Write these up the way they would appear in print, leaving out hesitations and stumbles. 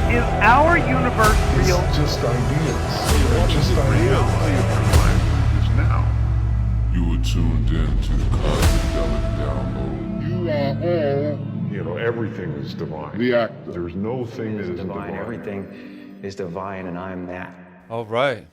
Is our universe real? It's just ideas. What Just the reality ideas. of your life is now. You are tuned in to the Psychedelic Download. You are all You know, everything is divine. the actor. There's no thing that isn't divine. Everything is divine, and I'm that. All right.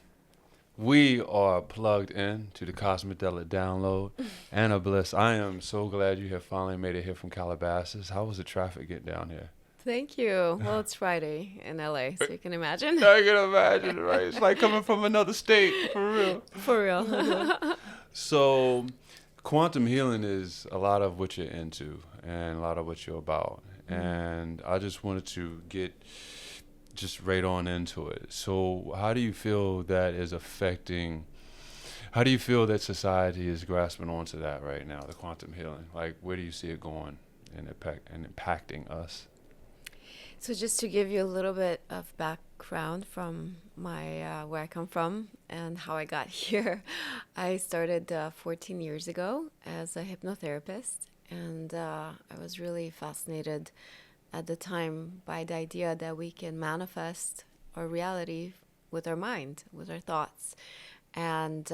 We are plugged in to the Psychedelic Download and a Bliss. I am so glad you have finally made it here from Calabasas. How was the traffic getting down here? Thank you. Well, it's Friday in LA, so you can imagine. I can imagine, right? It's like coming from another state, for real. For real. So, quantum healing is a lot of what you're into and a lot of what you're about. And I just wanted to get just right on into it. So how do you feel that is affecting, how do you feel that society is grasping onto that right now, the quantum healing? Like, where do you see it going and impacting us? So just to give you a little bit of background from my where I come from and how I got here, I started 14 years ago as a hypnotherapist, and I was really fascinated at the time by the idea that we can manifest our reality with our mind, with our thoughts, and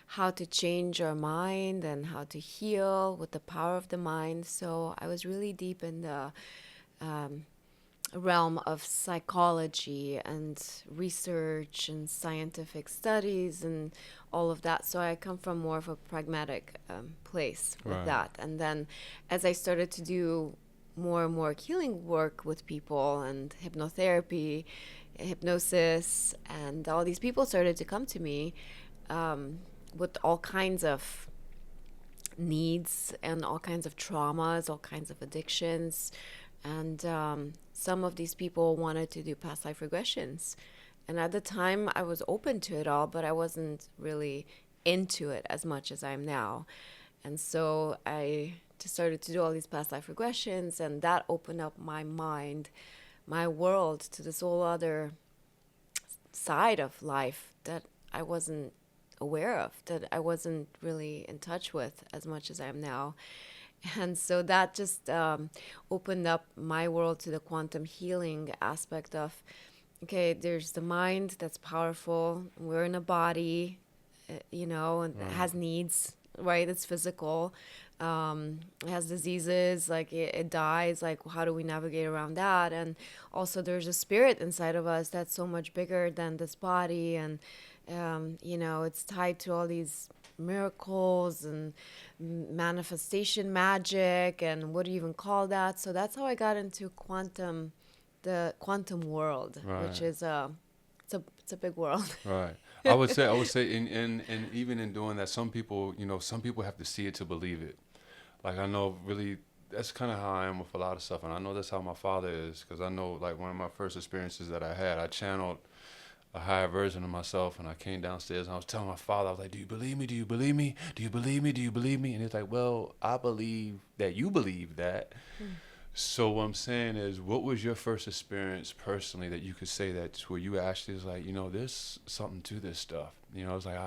how to change our mind and how to heal with the power of the mind. So I was really deep in the realm of psychology and research and scientific studies and all of that. So I come from more of a pragmatic place with Right. that. And then as I started to do more and more healing work with people and hypnotherapy, hypnosis, and all these people started to come to me with all kinds of needs and all kinds of traumas, all kinds of addictions. And some of these people wanted to do past life regressions. And at the time, I was open to it all, but I wasn't really into it as much as I am now. And so I just started to do all these past life regressions, and that opened up my mind, my world, to this whole other side of life that I wasn't aware of, that I wasn't really in touch with as much as I am now. And so that just opened up my world to the quantum healing aspect of, okay, there's the mind that's powerful. We're in a body, and it has needs, right? It's physical. It has diseases, like it dies. Like, how do we navigate around that? And also there's a spirit inside of us that's so much bigger than this body. And, it's tied to all these miracles and manifestation magic, and what do you even call that? So that's how I got into the quantum world, Right. which is it's a big world. Right. I would say in even in doing that, some people have to see it to believe it. Like, I know really that's kind of how I am with a lot of stuff. And I know that's how my father is, because I know, like, one of my first experiences that I had, I channeled a higher version of myself, and I came downstairs and I was telling my father, I was like, do you believe me? Do you believe me? Do you believe me? Do you believe me? And he's like, well, I believe that you believe that. So what I'm saying is, what was your first experience personally that you could say that where you actually was like, there's something to this stuff. It's like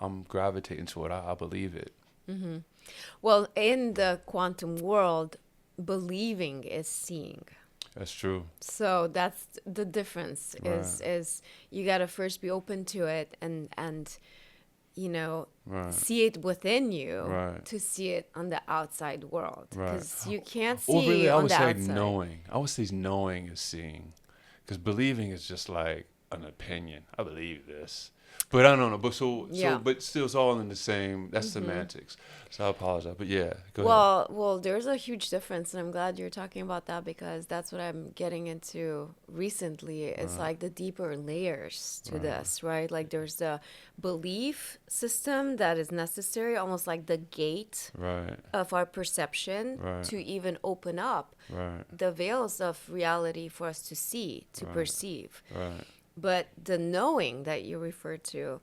I'm gravitating to it. I believe it. Mm-hmm. Well, in the quantum world, believing is seeing. That's true. So that's the difference. Right. Is you gotta first be open to it and Right. see it within you Right. to see it on the outside world, Right. because you can't see Or really, I on would the say outside. knowing. I would say knowing is seeing, because believing is just like an opinion. I believe this, but I don't know. But Yeah. but still, it's all in the same. That's semantics. So I apologize. But yeah, go ahead. Well, there's a huge difference, and I'm glad you're talking about that, because that's what I'm getting into recently. It's like the deeper layers to this, right? Like, there's the belief system that is necessary, almost like the gate Right. of our perception Right. to even open up Right. the veils of reality for us to see, to perceive. Right. But the knowing that you refer to,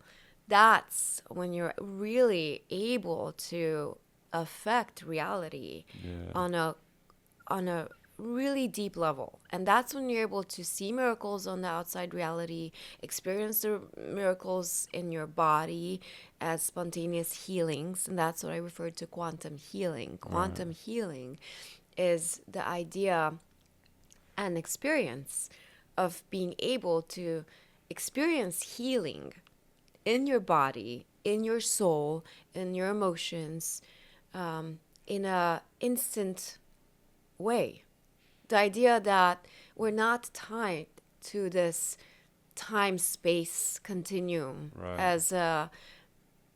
that's when you're really able to affect reality Yeah. on a really deep level. And that's when you're able to see miracles on the outside reality, experience the miracles in your body as spontaneous healings. And that's what I refer to quantum healing. Quantum healing is the idea and experience of being able to experience healing in your body, in your soul, in your emotions, in a instant way. The idea that we're not tied to this time-space continuum Right. as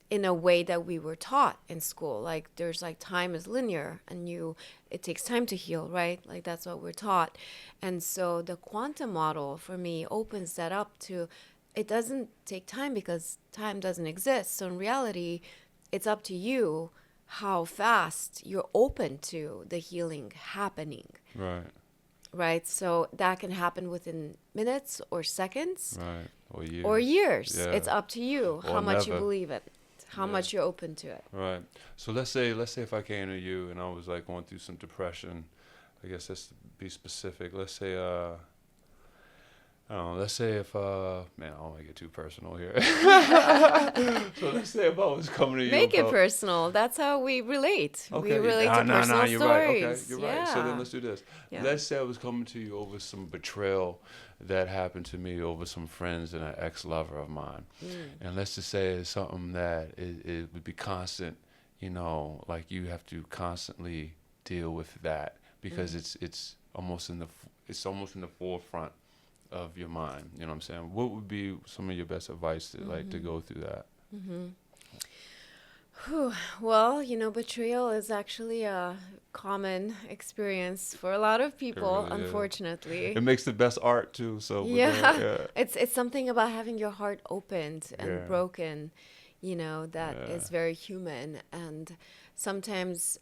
in a way that we were taught in school. Like there's like time is linear and it takes time to heal, right? Like that's what we're taught. And so the quantum model for me opens that up to, it doesn't take time because time doesn't exist. So in reality, it's up to you how fast you're open to the healing happening, Right. right? So that can happen within minutes or seconds Right. Or years. or years. Yeah. It's up to you Or how much you never. believe it, how Yeah. much you're open to it. Right. So let's say if I came to you and I was like going through some depression, I guess let's be specific. Let's say I don't know, let's say if man, I don't want to get too personal here. So let's say if I was coming to you Make it about- personal. That's how we relate. Okay. We relate to personal you're stories. right. Okay, you're right. So then let's do this. Yeah. Let's say I was coming to you over some betrayal that happened to me over some friends and an ex-lover of mine. And let's just say it's something that it would be constant, you know, like you have to constantly deal with that because it's almost in the forefront of your mind. You know what I'm saying? What would be some of your best advice to like to go through that? Whew. Well, betrayal is actually a common experience for a lot of people, really is. unfortunately. It makes the best art too. So we're Yeah. doing- yeah. It's something about having your heart opened and Yeah. broken, that Yeah. is very human. And sometimes,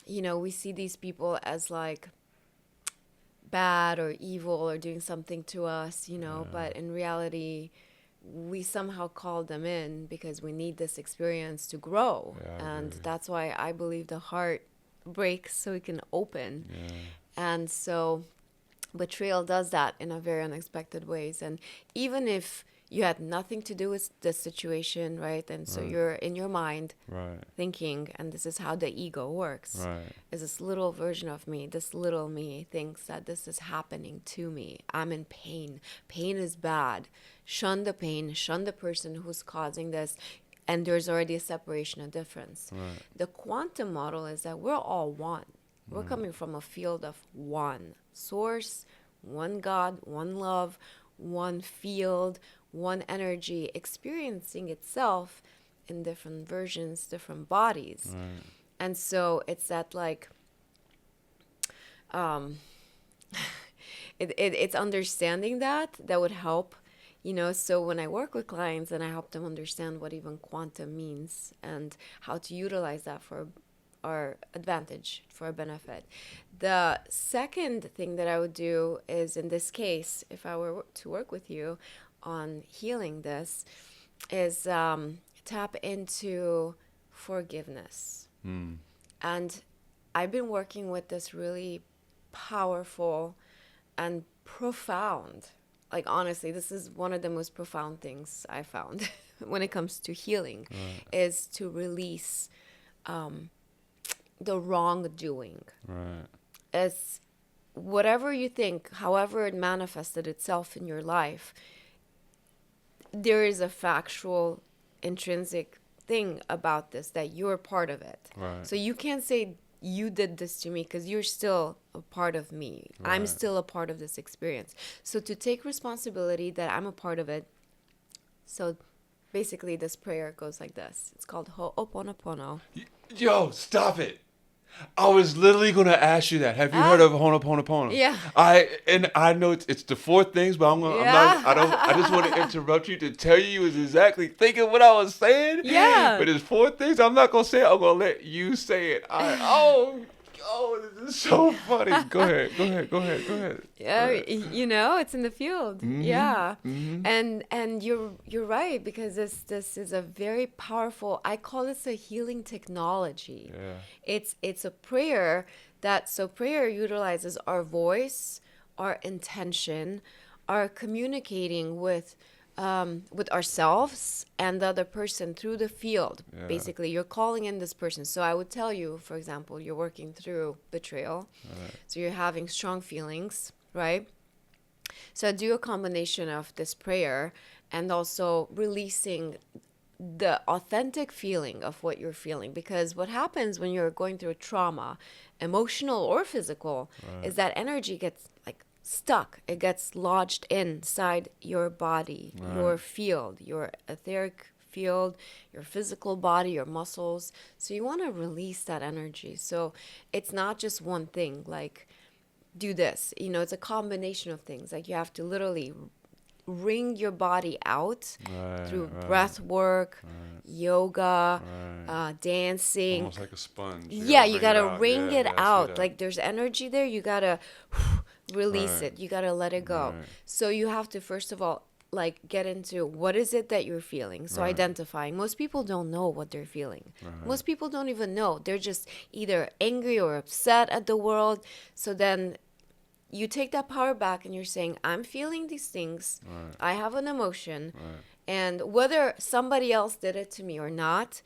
we see these people as like bad or evil or doing something to us, but in reality, we somehow call them in because we need this experience to grow. Yeah, I And agree. that's why I believe the heart breaks so it can open. Yeah. And so betrayal does that in a very unexpected ways. And even if you had nothing to do with the situation, right? And so you're in your mind Right. thinking, and this is how the ego works. Right. Is this little version of me, this little me thinks that this is happening to me. I'm in pain. Pain is bad. Shun the pain, shun the person who's causing this. And there's already a separation, a difference. Right. The quantum model is that we're all one. We're coming from a field of one source, one God, one love, one field, one energy experiencing itself in different versions, different bodies. Right. And so it's that like, it's understanding that would help, so when I work with clients and I help them understand what even quantum means and how to utilize that for our advantage, for our benefit. The second thing that I would do is, in this case, if I were to work with you on healing this, is tap into forgiveness. And I've been working with this really powerful and profound, like honestly, this is one of the most profound things I found when it comes to healing, is to release the wrongdoing. Right. As whatever you think, however it manifested itself in your life, there is a factual, intrinsic thing about this that you're part of it. Right. So you can't say you did this to me because you're still a part of me. I'm Right. still a part of this experience. So to take responsibility that I'm a part of it. So basically this prayer goes like this. It's called Ho'oponopono. Yo, stop it. I was literally gonna ask you that. Have you heard of Ho'oponopono? Yeah. I know it's the four things, but I just want to interrupt you to tell you was exactly thinking what I was saying. Yeah. But it's four things. I'm not gonna say it. I'm gonna let you say it. This is so funny. Go ahead. Yeah, it's in the field. Yeah. And you're right, because this is a very powerful, I call this a healing technology. Yeah. It's a prayer prayer utilizes our voice, our intention, our communicating with ourselves and the other person through the field. Yeah. Basically, you're calling in this person. So I would tell you, for example, you're working through betrayal. Right. So you're having strong feelings, right? So I do a combination of this prayer and also releasing the authentic feeling of what you're feeling. Because what happens when you're going through a trauma, emotional or physical, is that energy gets like stuck. It gets lodged inside your body, your field, your etheric field, your physical body, your muscles. So you want to release that energy. So it's not just one thing, like do this. You know, it's a combination of things. Like you have to literally wring your body out through breath work, yoga, dancing. Almost like a sponge. You gotta wring it I see out. that. Like there's energy there, you gotta release it. You gotta let it go. So you have to first of all like get into what is it that you're feeling. So identifying. Most people don't know what they're feeling. Most people don't even know. They're just either angry or upset at the world. So then you take that power back and you're saying, I'm feeling these things. I have an emotion. And whether somebody else did it to me or not,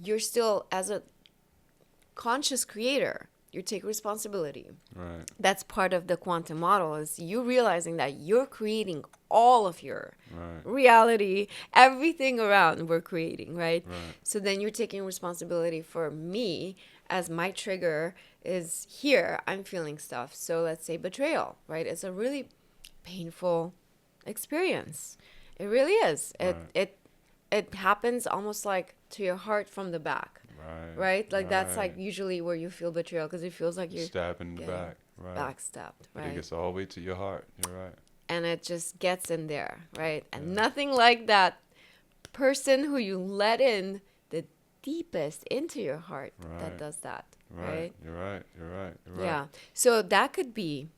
you're still, as a conscious creator, you take responsibility. That's part of the quantum model, is you realizing that you're creating all of your reality, everything around we're creating, right? So then you're taking responsibility for me, as my trigger is here, I'm feeling stuff. So let's say betrayal, right? It's a really painful experience. It really is. It happens almost like to your heart from the back. Right? Like that's like usually where you feel betrayal, because it feels like you're stabbed in the back. Backstabbed, But right? it gets all the way to your heart. You're right. And it just gets in there, right? And nothing like that person who you let in the deepest into your heart that does that, right? You're right. Yeah. So that could be,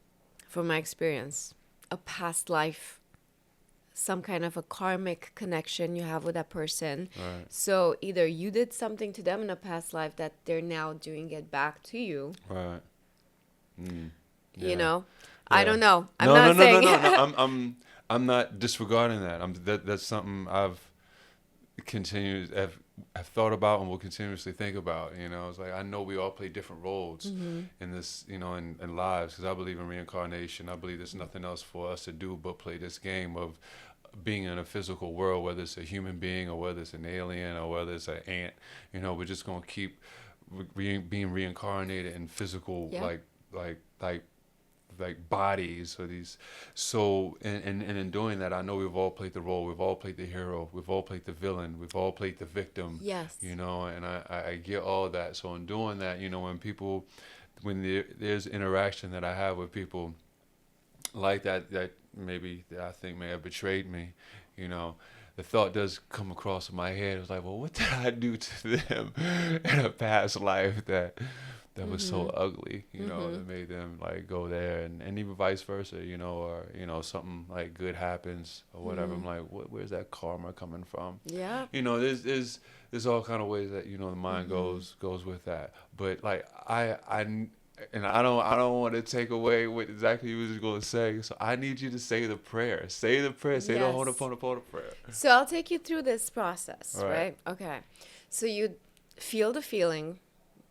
from my experience, a past life, some kind of a karmic connection you have with that person. So either you did something to them in a past life that they're now doing it back to you. You know? I don't know. I'm not saying. No. I'm not disregarding that. That's something I've have thought about and will continuously think about. You know, it's like I know we all play different roles in this, you know, in lives, because I believe in reincarnation. I believe there's nothing else for us to do but play this game of being in a physical world, whether it's a human being or whether it's an alien or whether it's an ant. You know, we're just gonna keep being reincarnated in physical like bodies or these. So and in doing that, I know we've all played the role. We've all played the hero. We've all played the villain. We've all played the victim. Yes. You know, and I get all that. So in doing that, you know, when there's interaction that I have with people like that maybe that I think may have betrayed me, you know, the thought does come across in my head. It's like, well, what did I do to them in a past life that was so ugly, you know, that made them like go there, and even vice versa, you know, or, you know, something like good happens or whatever. I'm like, where's that karma coming from? Yeah. You know, there's all kind of ways that, you know, the mind goes with that. But like I don't want to take away what exactly you was going to say. So I need you to say the prayer. Say the prayer. Say the Ho'oponopono prayer. So I'll take you through this process, right? Okay. So you feel the feeling.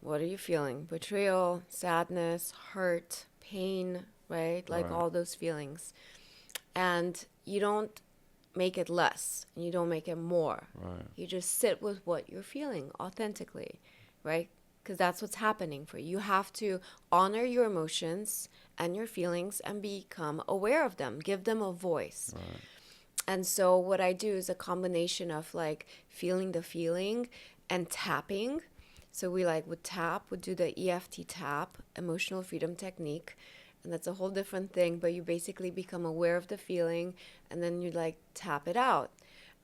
What are you feeling? Betrayal, sadness, hurt, pain, right? Like all those feelings. And you don't make it less. And you don't make it more. You just sit with what you're feeling authentically, right? Because that's what's happening for you. You have to honor your emotions and your feelings and become aware of them. Give them a voice. And so what I do is a combination of like feeling the feeling and tapping. So we would do the EFT tap, emotional freedom technique. And that's a whole different thing, but you basically become aware of the feeling and then you tap it out.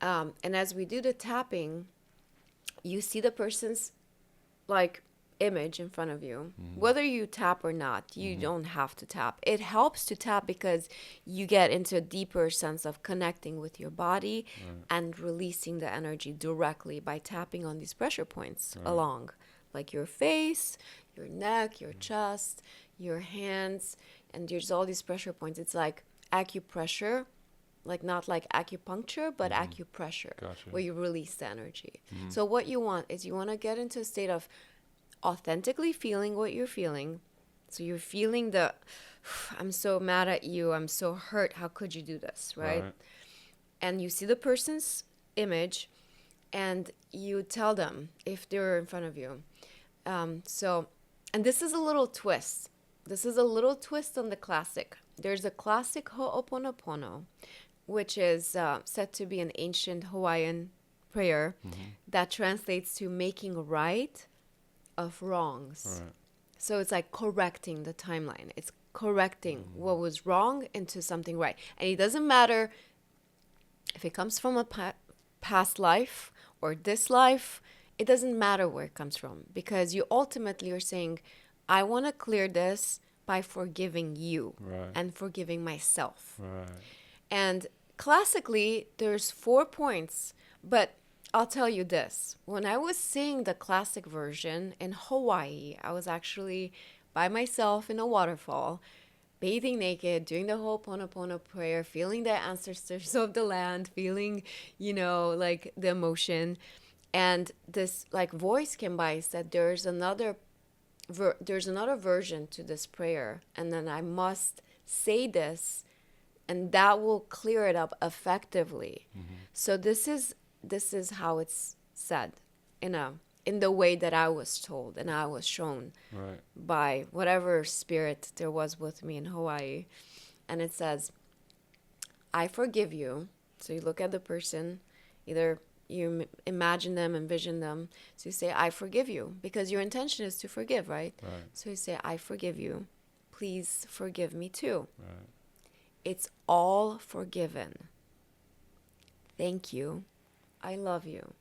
And as we do the tapping, you see the person's image in front of you. Whether you tap or not, you don't have to tap. It helps to tap because you get into a deeper sense of connecting with your body and releasing the energy directly by tapping on these pressure points along, like your face, your neck, your chest, your hands, and there's all these pressure points. It's like acupressure, not like acupuncture, but acupressure, where you release the energy. So what you want is you want to get into a state of authentically feeling what you're feeling So you're feeling the, I'm so mad at you. I'm so hurt. How could you do this, right? And you see the person's image, and you tell them if they're in front of you. And this is a little twist. This is a little twist on the classic. There's a classic Ho'oponopono, which is said to be an ancient Hawaiian prayer that translates to making right of wrongs. Right. So it's like correcting the timeline. It's correcting what was wrong into something right. And it doesn't matter if it comes from a past life or this life. It doesn't matter where it comes from, because you ultimately are saying, I want to clear this by forgiving you and forgiving myself. Right. And classically, there's 4 points, but I'll tell you this. When I was saying the classic version in Hawaii, I was actually by myself in a waterfall, bathing naked, doing the Ho'oponopono prayer, feeling the ancestors of the land, feeling, like the emotion. And this like voice came by, said there's another version to this prayer, and then I must say this, and that will clear it up effectively. So this is how it's said in the way that I was told and I was shown by whatever spirit there was with me in Hawaii. And it says, I forgive you. So you look at the person, either you imagine them, envision them. So you say, I forgive you, because your intention is to forgive, right? So you say, I forgive you. Please forgive me too. It's all forgiven. Thank you. I love you.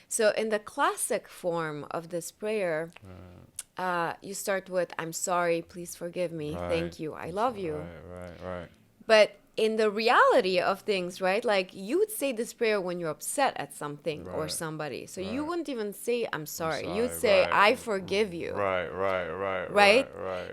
So in the classic form of this prayer, you start with, I'm sorry, please forgive me. Thank you. I love you. Right. But in the reality of things, right? Like you would say this prayer when you're upset at something or somebody. So you wouldn't even say, I'm sorry. You'd say, I forgive you. Right.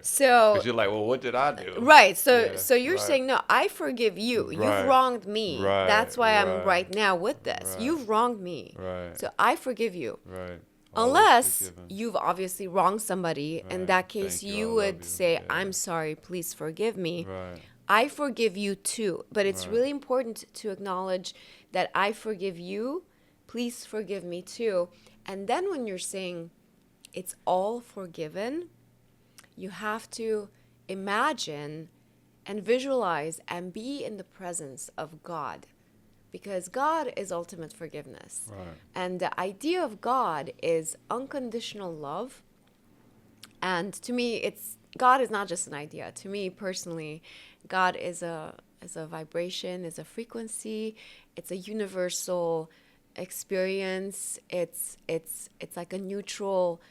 So, because you're like, well, what did I do? Right. So you're saying, no, I forgive you. You've wronged me. Right, That's why I'm right. right now with this. You've wronged me. Right. So I forgive you. Right. Unless forgiven. you've obviously wronged somebody. In that case, Thank you, I you love would you. say, Yeah. I'm sorry, please forgive me. Right. I forgive you too. But it's really important to acknowledge that I forgive you. Please forgive me too. And then when you're saying it's all forgiven, you have to imagine and visualize and be in the presence of God. Because God is ultimate forgiveness. Right. And the idea of God is unconditional love. And to me, God is not just an idea. To me personally, God is a vibration, is a frequency. It's a universal experience. It's like a neutral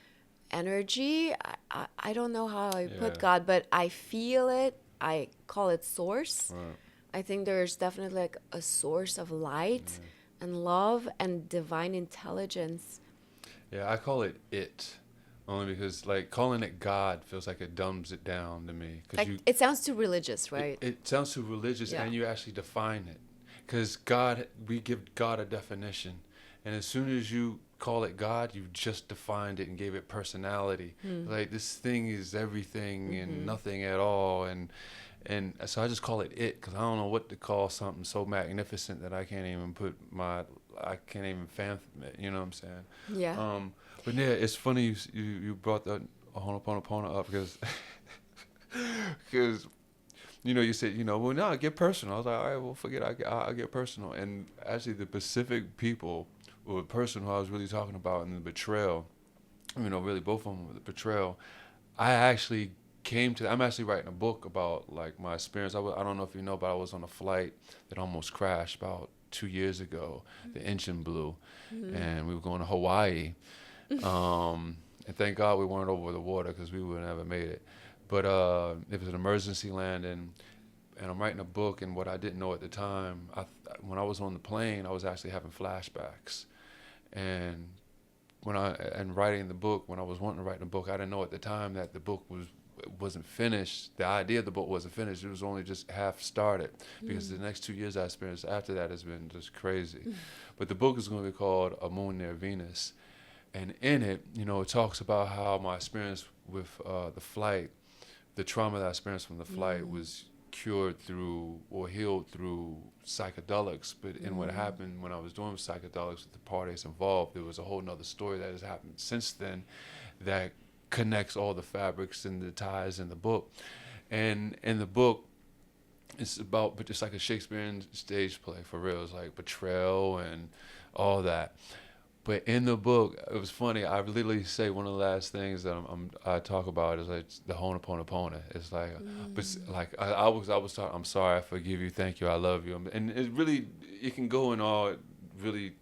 energy. I don't know how I put God, but I feel it. I call it source. Right. I think there's definitely like a source of light and love and divine intelligence. Yeah, I call it. Only because, like, calling it God feels like it dumbs it down to me. Like, it sounds too religious, right? It sounds too religious, Yeah. and you actually define it. Because God, we give God a definition. And as soon as you call it God, you just defined it and gave it personality. Like, this thing is everything and nothing at all. And so I just call it, because I don't know what to call something so magnificent that I can't even fathom it. You know what I'm saying? Yeah. But yeah, it's funny you brought the Ho'oponopono up because you said, well, no, get personal. I was like, all right, well, forget I'll get personal. And actually the Pacific people, or the person who I was really talking about in the betrayal, really both of them with the betrayal, I'm actually writing a book about like my experience. I don't know if you know, but I was on a flight that almost crashed about 2 years ago. The engine blew, and we were going to Hawaii. And thank God we weren't over the water because we would have never made it. But it was an emergency landing, and I'm writing a book. And what I didn't know at the time, when I was on the plane, I was actually having flashbacks. And writing the book, when I was wanting to write the book, I didn't know at the time that the book wasn't finished. The idea of the book wasn't finished. It was only just half started, because the next 2 years I experienced after that has been just crazy. But the book is going to be called A Moon Near Venus, And in it, it talks about how my experience with the flight, the trauma that I experienced from the flight was cured through or healed through psychedelics. But in what happened when I was doing psychedelics with the parties involved, there was a whole nother story that has happened since then that connects all the fabrics and the ties in the book. And in the book, it's about, but it's like a Shakespearean stage play for real. It's like betrayal and all that. But in the book, it was funny. I literally say one of the last things that I talk about is like the Ho'oponopono. It's like, but like I was talking. I'm sorry, I forgive you, thank you, I love you, and it can go in all really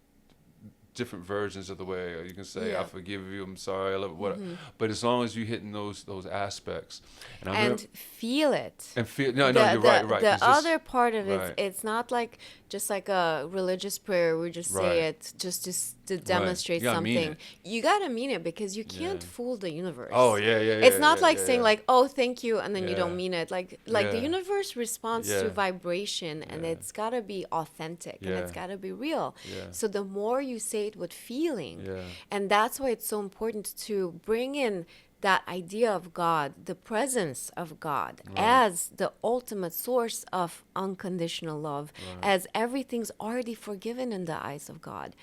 different versions of the way you can say I forgive you, I'm sorry, I love you, whatever. But as long as you're hitting those aspects, and feel it, and feel you're right. The other part of it, it's not like just like a religious prayer. We just say it just to demonstrate something. You gotta mean it because you can't fool the universe. Oh yeah. It's not like saying like, oh, thank you, and then you don't mean it. Like the universe responds to vibration, and it's gotta be authentic and it's gotta be real. So the more you say it with feeling, and that's why it's so important to bring in that idea of God, the presence of God as the ultimate source of unconditional love, as everything's already forgiven in the eyes of God.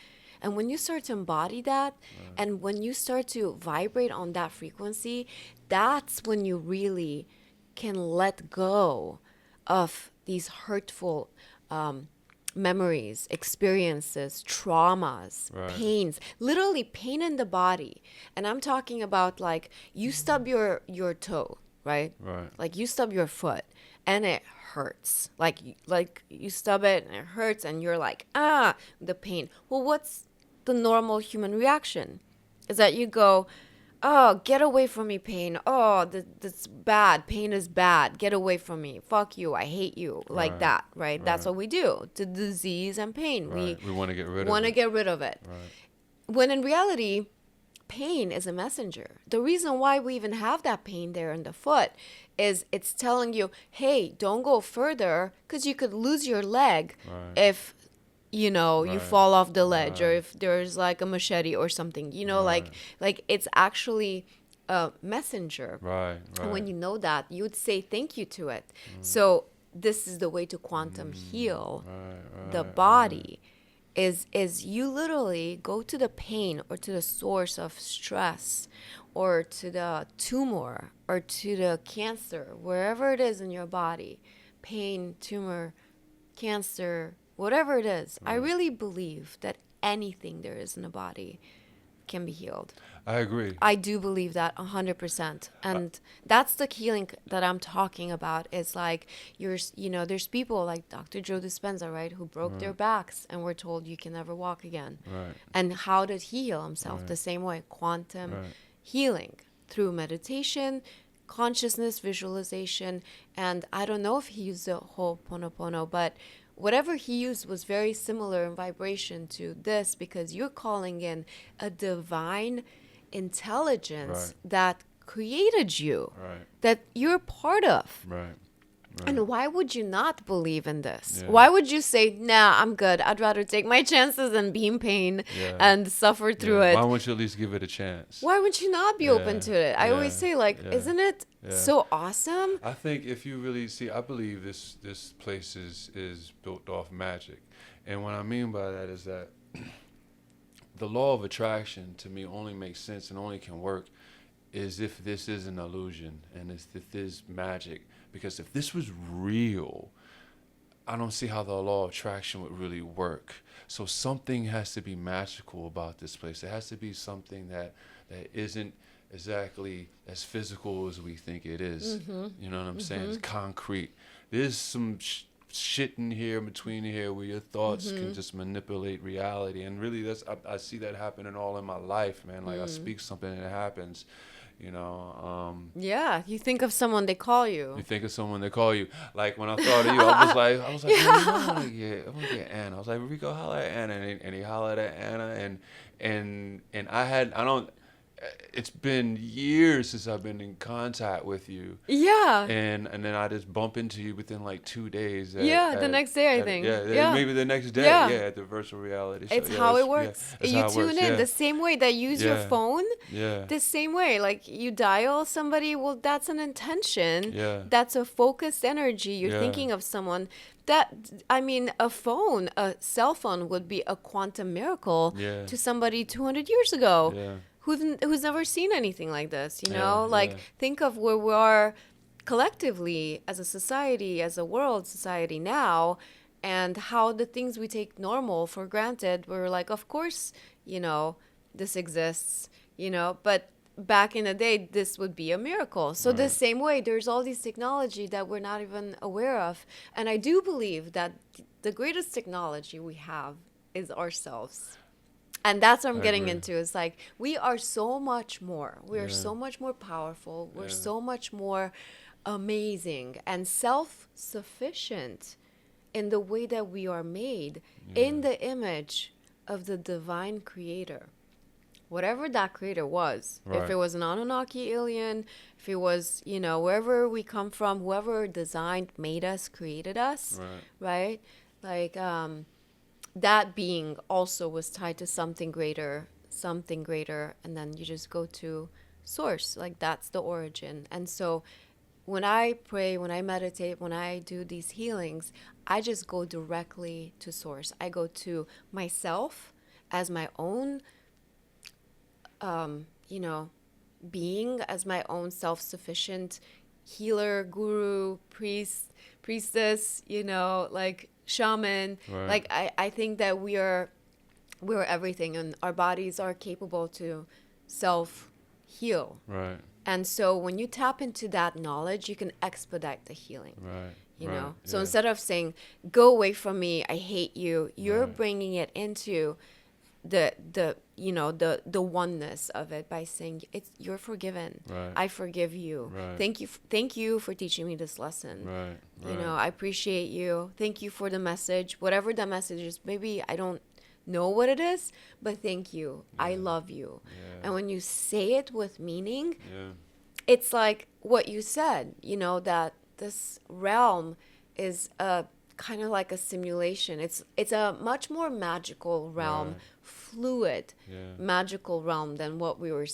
And when you start to embody that, and when you start to vibrate on that frequency, that's when you really can let go of these hurtful memories, experiences, traumas, pains, literally pain in the body. And I'm talking about like you stub your toe, right? Like you stub your foot and it hurts. Like you stub it and it hurts and you're like, the pain. Well, what's the normal human reaction? Is that you go, oh, get away from me, pain. Oh, that's bad. Pain is bad. Get away from me. Fuck you. I hate you. Like that, right? That's what we do. The disease and pain. We want to get rid of it. Want to get rid of it. When in reality, pain is a messenger. The reason why we even have that pain there in the foot is it's telling you, hey, don't go further because you could lose your leg if you fall off the ledge or if there's like a machete or something, like it's actually a messenger. And when you know that, you would say thank you to it. So this is the way to quantum heal the body is you literally go to the pain or to the source of stress or to the tumor or to the cancer, wherever it is in your body, pain, tumor, cancer, whatever it is. I really believe that anything there is in the body can be healed. I agree. I do believe that 100%. And that's the healing that I'm talking about. It's like, there's people like Dr. Joe Dispenza, right, who broke their backs and were told you can never walk again. And how did he heal himself? The same way, quantum healing through meditation, consciousness, visualization. And I don't know if he used the Ho'oponopono, but whatever he used was very similar in vibration to this because you're calling in a divine intelligence that created you, that you're part of. And why would you not believe in this? Why would you say, nah, I'm good. I'd rather take my chances and be in pain and suffer through it. Why wouldn't you at least give it a chance? Why would you not be open to it? I always say, isn't it so awesome? I think if you really see, I believe this place is built off magic. And what I mean by that is that the law of attraction to me only makes sense and only can work is if this is an illusion and if this is magic. Because if this was real, I don't see how the law of attraction would really work. So something has to be magical about this place. There has to be something that isn't exactly as physical as we think it is. You know what I'm saying? It's concrete. There's some shit in here, between here, where your thoughts can just manipulate reality. And really, I see that happening all in my life, man. Like I speak something and it happens. You think of someone, they call you. You think of someone, they call you. Like when I thought of you, I was like, I want to get Anna. I was like, Rico, holler at Anna, and he hollered at Anna, and it's been years since I've been in contact with you. Yeah. And then I just bump into you within like 2 days. The next day, I think. Yeah, maybe the next day. Yeah. Yeah, at the virtual reality show. It's Yeah, how that's- it works. that's You how it tune works, in yeah. the same way that you use your Yeah. phone. Yeah. The same way, like you dial somebody, well, that's an intention. Yeah. That's a focused energy. You're Yeah. thinking of someone. That, I mean, a cell phone would be a quantum miracle Yeah. to somebody 200 years ago. Yeah. Who's never seen anything like this, you Yeah, know? Like, yeah. think of where we are collectively as a society, as a world society now, and how the things we take normal for granted, we're like, of course, you know, this exists, you know, but back in the day, this would be a miracle. So the same way, there's all these technology that we're not even aware of. And I do believe that the greatest technology we have is ourselves. And that's what I'm getting agree. into. It's like, we are so much more. We are Yeah. so much more powerful. We're Yeah. so much more amazing and self-sufficient in the way that we are made in the image of the divine creator. Whatever that creator was, if Right. it was an Anunnaki alien, if it was, you know, wherever we come from, whoever designed, made us, created us, right? Like, that being also was tied to something greater, and then you just go to source. Like, that's the origin. And so when I pray, when I meditate, when I do these healings, I just go directly to source. I go to myself as my own you know, being, as my own self-sufficient healer, guru, priestess, you know, like shaman. Right. Like, I think that we're everything, and our bodies are capable to self-heal. Right. And so when you tap into that knowledge, you can expedite the healing. Right. You right. know, so Yeah. instead of saying, go away from me, I hate you, you're Right. bringing it into the you know, the oneness of it by saying, you're forgiven. Right. I forgive you. Right. Thank you for teaching me this lesson. Right. You know, I appreciate you. Thank you for the message, whatever the message is. Maybe I don't know what it is, but thank you. I love you. Yeah. And when you say it with meaning, Yeah. it's like what you said, you know, that this realm is a kind of like a simulation. It's a much more magical realm, Right. fluid, Yeah. magical realm than what we were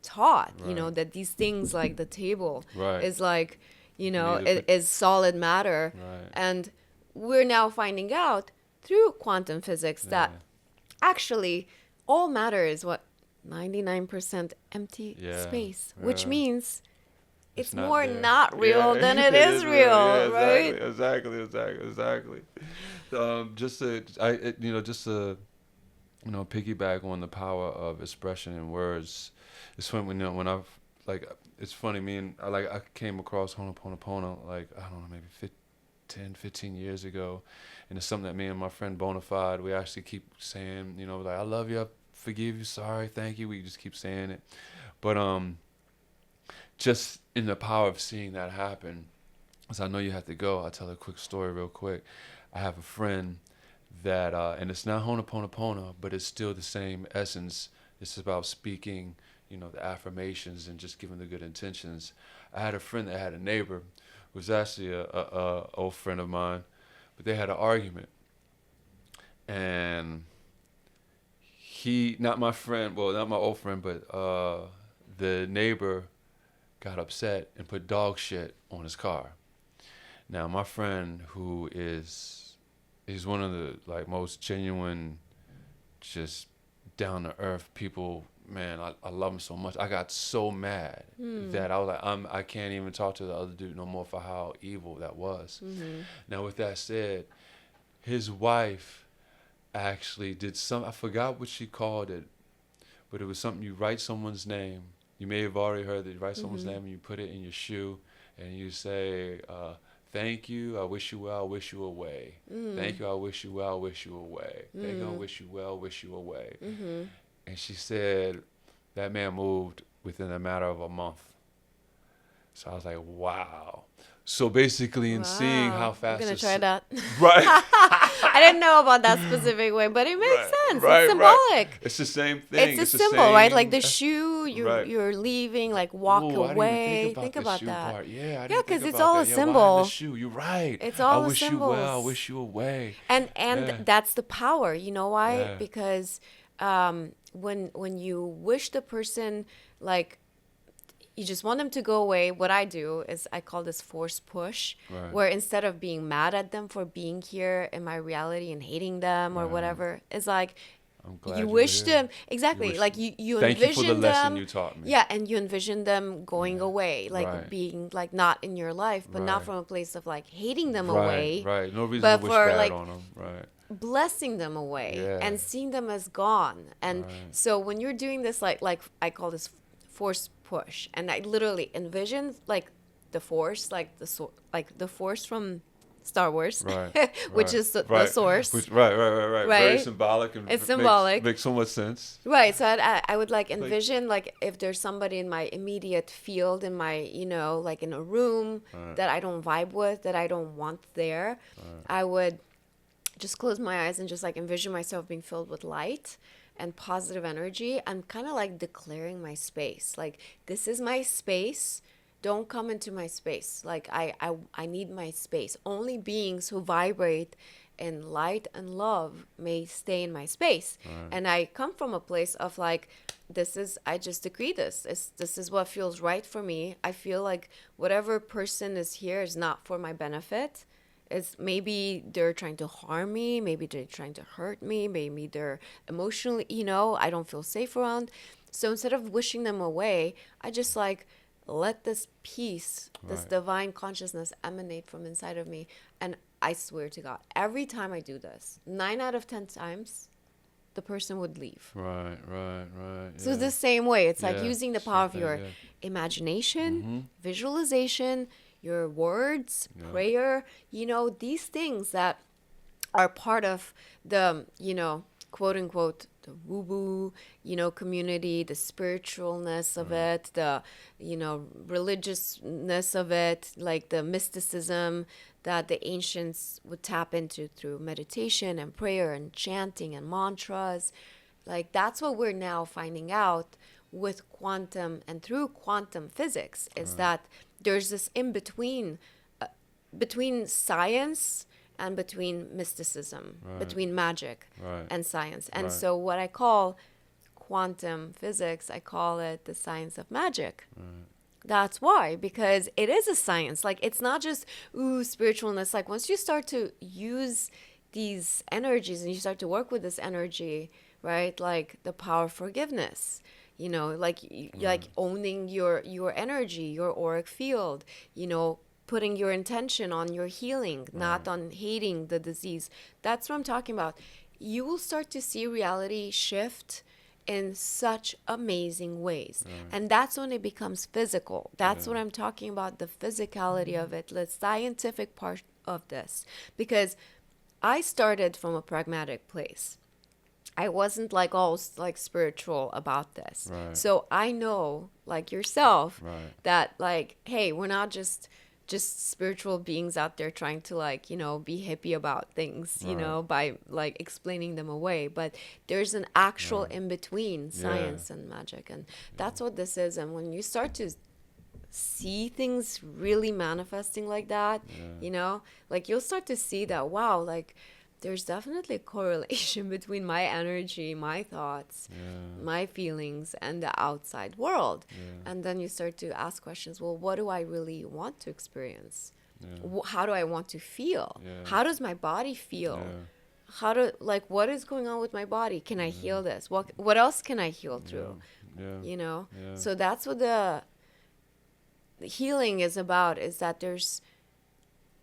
taught. You know, Right. that these things like the table Right. is like, you know, need to is solid matter. Right. And we're now finding out through quantum physics that actually all matter is what, 99% empty Yeah. space, which Yeah. means it's not more there. not real Yeah. than it is real, Yeah, right? Exactly. Just to you know, piggyback on the power of expression in words. It's funny when I've like, it's funny, I came across Ho'oponopono like, I don't know, maybe 10, 15 years ago, and it's something that me and my friend Bonafide, we actually keep saying, you know, like, I love you, I forgive you, sorry, thank you. We just keep saying it, but just in the power of seeing that happen. As I know you have to go, I'll tell a quick story real quick. I have a friend that, and it's not Ho'oponopono, but it's still the same essence. It's about speaking, you know, the affirmations and just giving the good intentions. I had a friend that had a neighbor who was actually a old friend of mine, but they had an argument. And not my old friend, but the neighbor got upset and put dog shit on his car. Now, my friend, who he's one of the like most genuine, just down to earth people. Man, I love him so much. I got so mad that I was like, I can't even talk to the other dude no more for how evil that was. Mm-hmm. Now, with that said, his wife actually did I forgot what she called it, but it was something you write someone's name. You may have already heard that you write someone's name and you put it in your shoe and you say, thank you, I wish you well, I wish you away. Thank you, I wish you well, I wish you away. Thank you, I wish you well, wish you away. And she said that man moved within a matter of a month. So I was like, wow. So basically in seeing how fast I'm gonna try that. Right. I didn't know about that specific way, but it makes sense. Right, It's symbolic. right. It's the same thing. It's a the symbol, right? same- Like the shoe, you're leaving, like walk Ooh, I didn't away. even Think the about shoe that. part. Yeah, I Yeah, didn't 'cause think it's about all that. a Yeah, symbol. why the shoe? You're right. It's all I a wish you well. I symbols. wish you away. And Yeah. that's the power. You know why? Yeah. Because when you wish the person, like, you just want them to go away, what I do is I call this force push, Right. where instead of being mad at them for being here in my reality and hating them or whatever, it's like I'm glad you were wish here. them exactly wish- like you Thank you for envision the lesson them. you taught me. Yeah, and you envision them going away, like Right. being like not in your life, but not Right. from a place of like hating them Right, away, right. No reason but to wish for, bad like, on them. Right. blessing them away Yeah. and seeing them as gone. And Right. so when you're doing this, like I call this force push, and I literally envision like the force, like the force from Star Wars, Right. which right, is the right. source. Right. Very Right? symbolic and It's makes- symbolic. Makes so much sense. Right. So I would like envision like if there's somebody in my immediate field, in my, like in a room that I don't vibe with, that I don't want there, I would just close my eyes and just like envision myself being filled with light and positive energy and kind of like declaring my space. Like, this is my space. Don't come into my space. Like, I need my space. Only beings who vibrate in light and love may stay in my space. And I come from a place of like, I just decree this. This is what feels right for me. I feel like whatever person is here is not for my benefit. It's maybe they're trying to harm me, maybe they're trying to hurt me, maybe they're emotionally, I don't feel safe around. So instead of wishing them away, I just like let this peace, this divine consciousness emanate from inside of me. And I swear to God, every time I do this, 9 out of 10 times, the person would leave. Right. So yeah. the same way, it's like Yeah, using the power of same your thing, imagination, visualization, your words, prayer, these things that are part of the, quote unquote, the woo-woo, community, the spiritualness of it, the, religiousness of it, like the mysticism that the ancients would tap into through meditation and prayer and chanting and mantras. Like, that's what we're now finding out with quantum and through quantum physics, is that there's this in between science and between mysticism, between magic and science. And so what I call quantum physics, I call it the science of magic. That's why, because it is a science. Like, it's not just, spiritualness. Like, once you start to use these energies and you start to work with this energy, right? Like the power of forgiveness, like owning your energy, your auric field, putting your intention on your healing, not on hating the disease. That's what I'm talking about. You will start to see reality shift in such amazing ways. And that's when it becomes physical. That's what I'm talking about, the physicality of it, the scientific part of this. Because I started from a pragmatic place. I wasn't like all like spiritual about this. So I know, like yourself, that like, hey, we're not just spiritual beings out there trying to like, be hippie about things, by like explaining them away. But there's an actual in between science and magic. And that's what this is. And when you start to see things really manifesting like that, like you'll start to see that, wow, like there's definitely a correlation between my energy, my thoughts, my feelings, and the outside world. And then you start to ask questions, well, what do I really want to experience? How do I want to feel? How does my body feel? What is going on with my body? Can I heal this? What else can I heal through? So that's what the healing is about, is that there's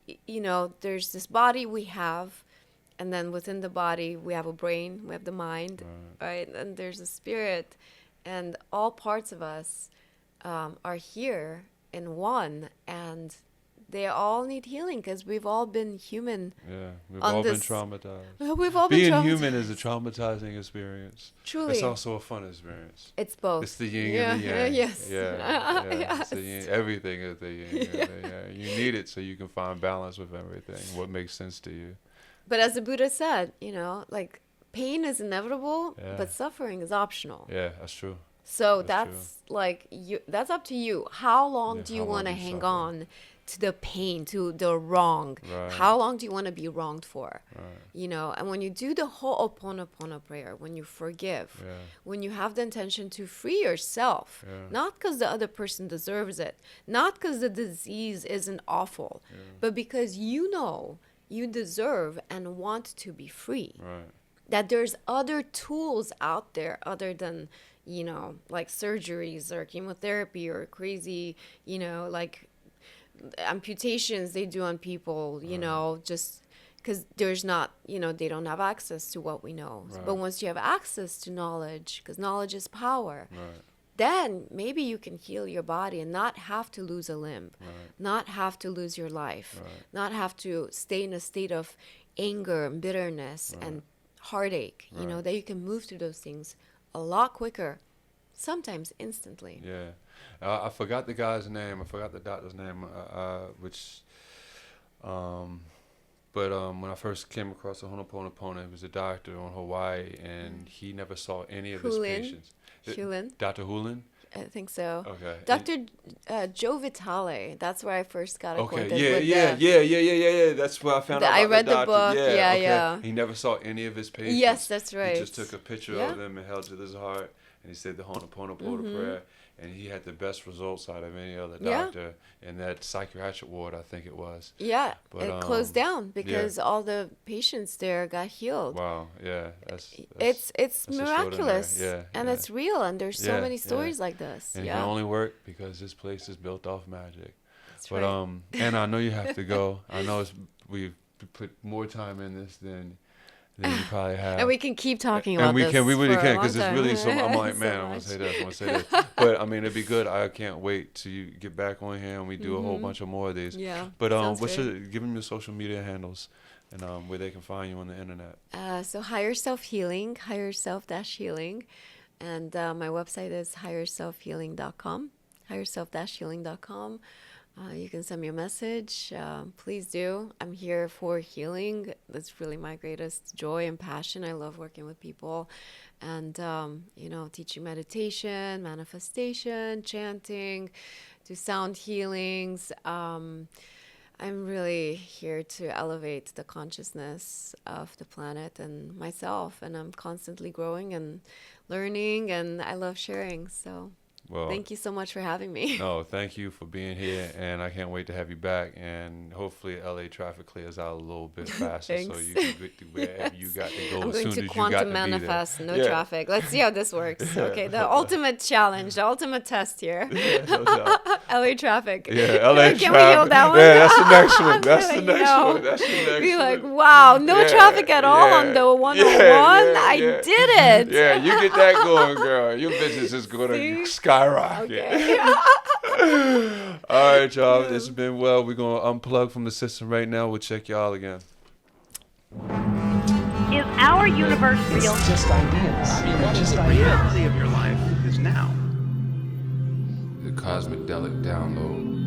this body we have, and then within the body we have a brain, we have the mind, right? And there's a spirit, and all parts of us are here in one, and they all need healing because we've all been human. We've all been traumatized. We've all been Being traumatized. human is a traumatizing experience. Truly. It's also a fun experience. It's both. It's the yin and the yang. Yes. Yeah. Yes. It's the yin. Everything is the yin and the yang. You need it so you can find balance with everything. What makes sense to you. But as the Buddha said, like pain is inevitable, Yeah. but suffering is optional. Yeah, that's true. So That's that's like that's up to you. How long Yeah, do you how long want to do you hang suffer? on to the pain, to the wrong? Right. How long do you want to be wronged for? Right. And when you do the whole Ho'oponopono prayer, when you forgive, Yeah. when you have the intention to free yourself, not because the other person deserves it, not because the disease isn't awful, but because you know you deserve and want to be free. Right. That there's other tools out there other than like surgeries or chemotherapy or crazy like amputations they do on people just because there's not they don't have access to what we know. Right. But once you have access to knowledge, because knowledge is power, Right. then maybe you can heal your body and not have to lose a limb, not have to lose your life, not have to stay in a state of anger and bitterness and heartache, that you can move through those things a lot quicker, sometimes instantly. Yeah. I forgot the guy's name. I forgot the doctor's name, but when I first came across the Ho'oponopono, he was a doctor on Hawaii, and he never saw any of his patients. Hulin, Dr. Hulin? I think so. Okay. Dr. Joe Vitale, that's where I first got acquainted Okay, with yeah. That's where I found out I about read the doctor. book, yeah, okay. yeah. He never saw any of his patients. Yes, that's right. He just took a picture Yeah. of them and held it to his heart, and he said the Ho'oponopono Mm-hmm. prayer, and he had the best results out of any other Yeah. doctor in that psychiatric ward, I think it was. Yeah, But, it closed down because all the patients there got healed. Wow, yeah, that's It's that's miraculous, extraordinary. Yeah, and yeah. it's real, and there's so Yeah, many yeah. stories like this. And it yeah, can only work because this place is built off magic. that's But right. Anna, I know you have to go. I know we've put more time in this than you probably have. And we can keep talking about and we this can, we really for a can, long because it's time. really so. I'm like, So man, I want much. to say this, I want to say this. But I mean, it'd be good. I can't wait to you get back on here and we do a whole bunch of more of these. Yeah, But sounds what's great. give them your social media handles and where they can find you on the internet. So Higher Self Healing, Higher Self Healing, and my website is higherselfhealing.com, higherself-healing.com. You can send me a message. Please do. I'm here for healing. That's really my greatest joy and passion. I love working with people and, teaching meditation, manifestation, chanting, do sound healings. I'm really here to elevate the consciousness of the planet and myself. And I'm constantly growing and learning, and I love sharing. So Well, thank you so much for having me. No, thank you for being here, and I can't wait to have you back. And hopefully, LA traffic clears out a little bit faster, so Thanks. you can get to wherever you got to go I'm as going soon to as you got quantum to be there. manifest, no Yeah. traffic. Let's see how this works. Okay, the ultimate challenge, the ultimate test here. No doubt. LA traffic. Yeah, LA Can traffic. we heal that one? Yeah, that's the next one. I'm That's gonna, the next one. That's the next Be like, one. wow, no Yeah, traffic at all yeah, on the 101. yeah, I yeah. did it. Yeah, you get that going, girl. Your business is going to See? skyrocket. Okay. All right, y'all. This has been well. We're going to unplug from the system right now. We'll check y'all again. Is our universe real? It's just ideas. What is the reality of your life is now. The Psychedelic download.